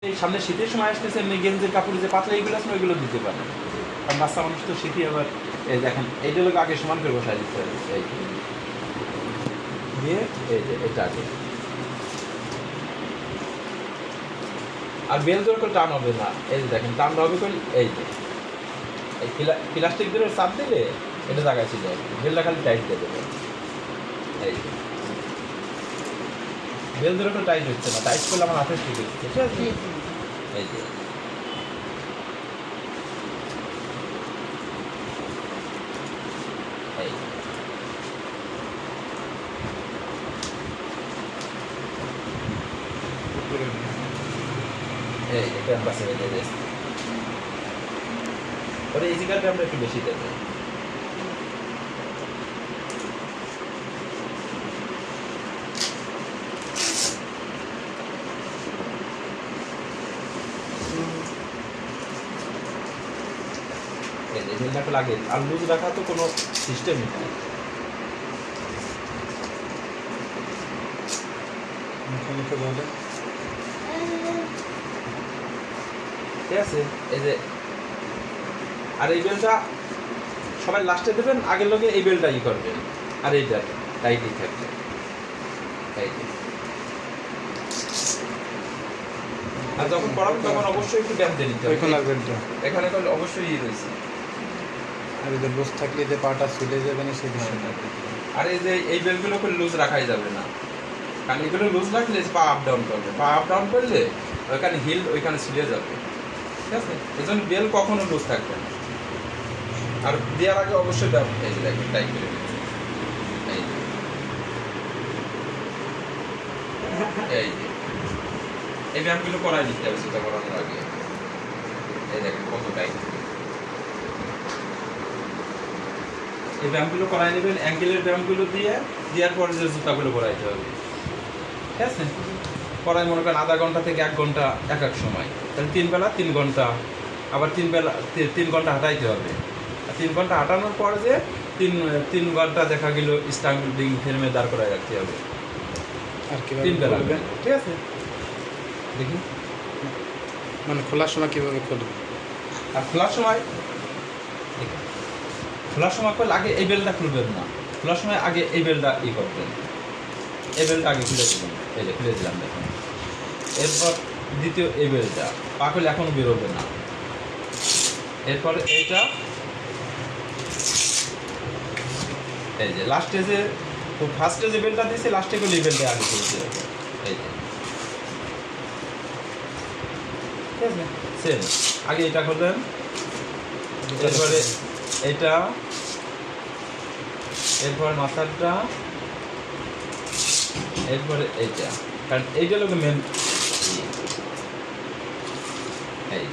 এই সামনে শীতের সময় আসতেছে, এমনি গেঞ্জির কাপড় যে পাতলা এইগুলো আছে ওইগুলো দিতে পারেন। কারণ বাচ্চা মানুষ তো শীতই আবার এই দেখেন এইটা লোক আগে সমান করে বসাই দিতে হবে, এই দিয়ে এই যে এটা আগে। আর বেল জোর করে টান হবে না, এই যে দেখেন টান হবে করে এই যে এই প্লাস্টিক দিয়ে চাপ দিলে এটা জায়গায় ছিল আর কি, বেলটা খালি টাইট দিয়ে দেবে। এই যে বেল জোর করে টাইট হচ্ছে না, টাইট করলে আমার হাতে ঠিক হচ্ছে, ঠিক আছে। এই যে এই এটা পাশে রেখে দিয়েছি। ওরে এই জায়গাটা আমরা একটু বেশি দেবো। এই যে বেলটাকে লাগে আর লুজ রাখা তো কোনো সিস্টেমই নেই। ঠিক আছে। এই যে আর এই বেলটা সবাই লাস্টে দেবেন, আগের লোকে এই বেলটা ই করবেন, আর এইটা টাইটই থাকবে। আর যখন পড়াবেন তখন অবশ্যই একটু ব্যায়াম দিয়ে নিতে হবে। এখানে অবশ্যই ই রয়েছে। আর এদের লুজ থাকলে যে পাটা ছুটে যাবে না সেই বিষয়টা। আর এই যে এই বেলগুলোকে লুজ রাখাই যাবে না, কারণ এগুলো লুজ রাখলে পা আপ ডাউন করবে, পা আপ ডাউন করলে ওইখানে হিল ওইখানে ছিঁড়ে যাবে, ঠিক আছে। এই জন্য বেল কখনো লুজ থাকবে না। আর দেওয়ার আগে অবশ্যই ব্যায়াম এই যে দেখবেন টাইট করে দিচ্ছে। এই যে এই ব্যায়ামগুলো করাই দিতে হবে সেটা করানোর আগে। এই দেখেন কত টাইট। এই ব্যায়ামগুলো করাই নেবেন, অ্যাঙ্কেলের ব্যায়ামগুলো দেওয়ার পরে যে জুতাগুলো পরাইতে হবে, ঠিক আছে। পরাই মনে করেন আধা ঘন্টা থেকে 1 ঘন্টা এক এক সময়, তাহলে 3 বেলা 3 ঘন্টা, আবার 3 ঘন্টা হাঁটাইতে হবে। আর 3 ঘন্টা হাঁটানোর পরে যে 3 ঘন্টা দেখা গেল স্ট্যান্ডিং ফ্রেমে দাঁড় করায় রাখতে হবে। আর কি 3 বেলা, ঠিক আছে। দেখি মানে খোলার সময় কিভাবে খুলবে? আর খোলার সময় করলে আগে এই বেলটা খুলবেন না, খোলার সময় আগে এই বেলটা ই করবেন, এই বেলটা আগে খুলে দিবেন। এই যে খুলে দিলাম দেখুন। এরপর দ্বিতীয় এই বেলটা পা করলে এখনো বেরোবে না। এরপর এইটা এই যে লাস্টে যে ফার্স্টে যে বেলটা দিয়েছে লাস্টে করলে এই বেলটা আগে খুলতে হবে। এই যে ঠিক আছে, সেম আগে এটা করবেন, এরপরে এইটা, এরপর মাথাটা, এরপরে এইটা, কারণ এইটা লোক মেন। এই